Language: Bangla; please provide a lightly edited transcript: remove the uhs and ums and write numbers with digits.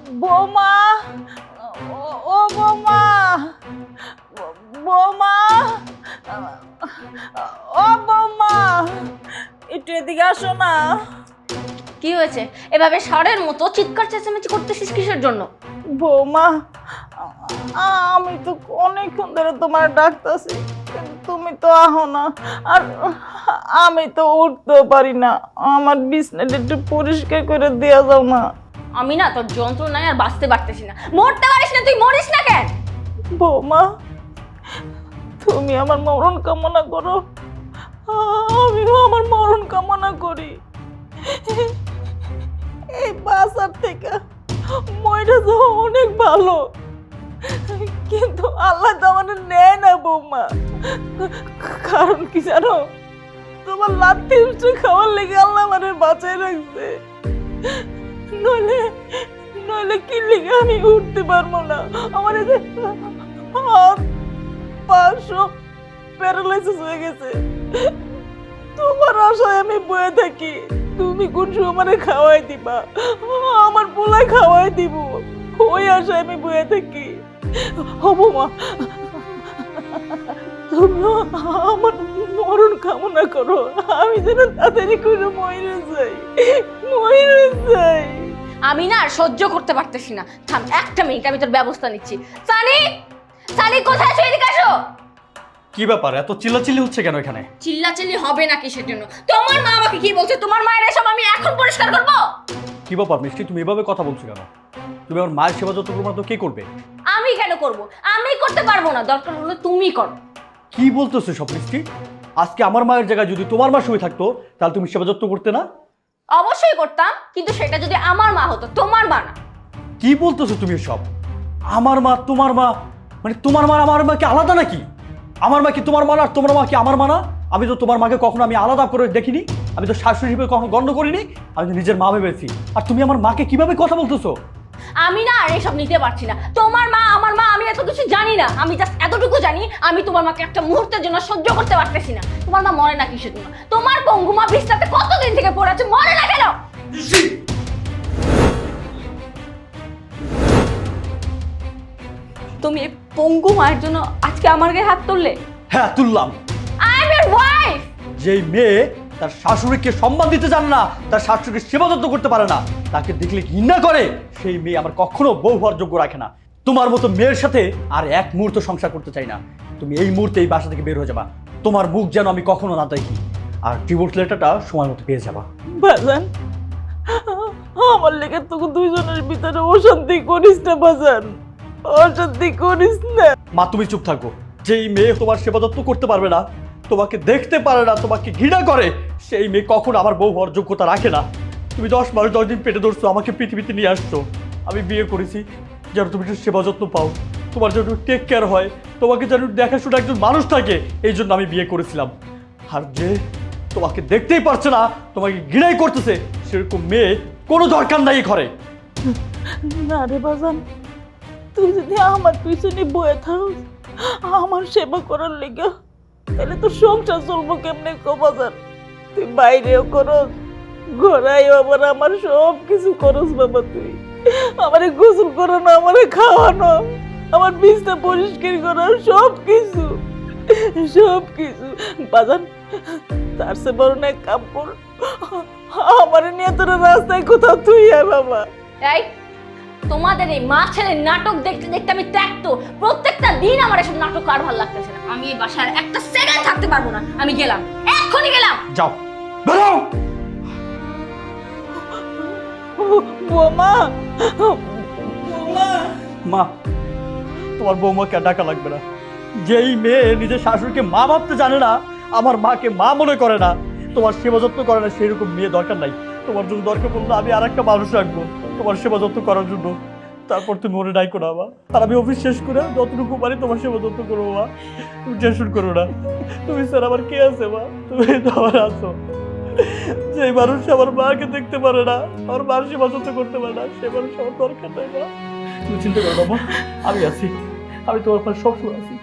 বৌমা, ও বৌমা, বৌমা, ও বৌমা, একটু এদিকে আসো না। কি হয়েছে? এভাবে ষাঁড়ের মতো চিৎকার চেঁচামেচি করতেছিস কিসের জন্য? বৌমা, আমি তো অনেকক্ষণ ধরে তোমার ডাকতেছি, তুমি তো আহো না। আর আমি তো উঠতেও পারি না, আমার বিছনাটা একটু পরিষ্কার করে দেওয়া যাও না। আমি না তোর যন্ত্রণায় আর বাঁচতে পারতেছি না। মরতে পারিস না, তুই মরিস না কেন? বৌমা, তুমি আমার মরণ কামনা করো, আমিও আমার মরণ কামনা করি। এই বাসার থেকে মইটা যাওয়া অনেক ভালো, কিন্তু আল্লাহ তো আমাদের নেয় না বৌমা। কারণ কি জানো, তোমার লাত্তি উঠে খাওয়ার লেগে আল্লাহ আমাদের বাঁচাই রাখছে। নইলে নইলে কি লেগে আমি উঠতে পারবো না। আমার এই যে হাত পা সব প্যারালাইসিস হয়ে গেছে। তোমার আশায় আমি বয়ে থাকি, তুমি কোন সময় খাওয়াই দিবা, আমার পোলায় খাওয়াই দিব, ওই আশায় আমি বয়ে থাকি। হবো মা, তুমি আমার মরণ কামনা করো, আমি যেন তাড়াতাড়ি করে মরে যাই, মরে যাই। আমি না আর সহ্য করতে পারতেছি না। থাম একটা মিনিট, আমি তোর ব্যবস্থা নিচ্ছি। সানি, সানি কোথায় আছো? এদিকে আসো। কি ব্যাপার, এত চিল্লাচিল্লি হচ্ছে কেন এখানে? চিল্লাচিল্লি হবে না কিসের জন্য? তোমার মা আমাকে কি বলছে? তোমার মায়ের এসব আমি এখন পরিষ্কার করব? কি ব্যাপার মিষ্টি, তুমি এভাবে কথা বলছো কেন? তুমি আমার মায়ের সেবা যত্ন করবো না তো কে করবে? আমি কেন করব? আমি করতে পারবো না, দরকার হলে তুমি করো। কি বলতেছো সব মিষ্টি? আজকে আমার মায়ের জায়গায় যদি তোমার মা শুয়ে থাকতো তাহলে তুমি সেবা যত্ন করতে না? অবশ্যই করতাম, কিন্তু সেটা যদি আমার মা হতো, তোমার মা না। কি বলতেছো তুমি সব? আমার মা তোমার মা, মানে তোমার মা আমার মা কি আলাদা নাকি? আমার মা কি তোমার মা আর তোমার মা কি আমার মা না? আমি তো তোমার মাকে কখনো আমি আলাদা করে দেখিনি, আমি তো শাশুড়ি হিসেবে কখনো গণ্য করিনি, আমি তো নিজের মা ভেবেছি। আর তুমি আমার মাকে কিভাবে কথা বলতেছো? আমি না আর এসব নিতে পারছি না। তোমার মা আমার মা, আমি এত কিছু জানি না। আমি জাস্ট এতটুকু জানি, আমি তোমার মাকে একটা মুহূর্তের জন্য সহ্য করতে পারতেছি না। তোমার মা মরে না কিসের জন্য? তোমার পঙ্গু মা বিছনাতে কতদিন থেকে পড়ে আছে, মরে না কেন? তুমি এই পঙ্গু মায়ের জন্য আজকে আমার গায়ে হাত তুললে? হ্যাঁ তুললাম। I am your wife. যেই মেয়ে তার শাশুড়িকে সম্মান দিতে জানে না, তার শাশুড়িকে সেবা যত্ন করতে পারে না, তাকে দেখলে ঘৃণা করে, সেই মেয়ে আমার কখনো বউ হওয়ার যোগ্য রাখে না। তোমার মতো মেয়ের সাথে আর এক মুহূর্ত সংসার করতে চাই না। তুমি এই মুহূর্তে এই বাসা থেকে বের হয়ে যাবা। তোমার মুখ যেন আমি কখনো না দেখি। আর ডিভোর্স লেটারটা সময় মতো পেয়ে যাবা। বাজান, আমার লেগে তোকে দুইজনের ভিতরে অশান্তি করিস না বাজান, অশান্তি করিস না। মা তুমি চুপ থাকো। যেই মেয়ে তোমার সেবা যত্ন করতে পারবে না, তোমাকে দেখতে পারে না, তোমাকে ঘৃণা করে, সেই মেয়ে কখনো আমার বউ হওয়ার যোগ্যতা রাখে না। তুমি 10 মাস 10 দিন পেটে ধরছো, আমাকে পৃথিবীতে নিয়ে আসছো। আমি বিয়ে করেছি যেন তুমি একটু সেবা যত্ন পাও, তোমার যেন টেক কেয়ার হয়, তোমাকে যেন দেখাশোনা একজন মানুষ থাকে, এই জন্য আমি বিয়ে করেছিলাম। আর যে তোমাকে দেখতেই পারছে না, তোমাকে ঘৃণাই করতেছে, সেরকম মেয়ে কোনো দরকার নাই ঘরে। না রে বাজান, তুই যদি আমার পিছনে বয়ে থাক আমার সেবা করার লেগে, তাহলে তোর সংসার চলবো কেমনে কো বাজান? তুই বাইরেও করস, ঘোরাইও আবার আমার সব কিছু করস বাবা। তুই আমারে গোসল করানো, আমারে খাওয়ানো, আমার বিছনা পরিষ্কার করা, সব কিছু সব কিছু বাজান। তার সে বড় না এক কাম কর, আমারে নিয়ে তোরা রাস্তায় কোথাও তুই আয় বাবা। এই তোমাদের এই মা ছেলের নাটক দেখতে দেখতে আমি ত্যাক্ত। প্রত্যেকটা দিন আমার এসব নাটক আর ভালো লাগতেছে না। আমি এই বাসায় একটা সেকেন্ড থাকতে পারবো না। আমি গেলাম, এক্ষুনি গেলাম। যাও, বেরো। বৌমা, বৌমা, মা, তোমার বৌমাকে আর ডাকা লাগবে না। যেই মেয়ে নিজের শাশুড়িকে মা ভাবতে জানে না, আমার মাকে মা মনে করে না, তোমার সেবা যত্ন করে না, সেরকম মেয়ে দরকার নাই। তোমার জন্য দরকার পড়লে আমি আর একটা মানুষ রাখবো তোমার সেবা যত্ন করার জন্য। তারপর তুমি মনে ডাইকো না মা। আর আমি অফিস শেষ করে যতটুকু পারি তোমার সেবা যত্ন করবো মা। তুমি টেনশন করো না। তুমি স্যার আমার কে আছে মা? তুমি তো আমার আছো। যেই মানুষ আমার মাকে দেখতে পারে না, আমার মার সেবা যত্ন করতে পারে না, সে মানুষ আমার দরকার নাই মা। তুমি চিন্তা করো না মা, আমি আছি, আমি তোমার পাশে সবসময় আছি।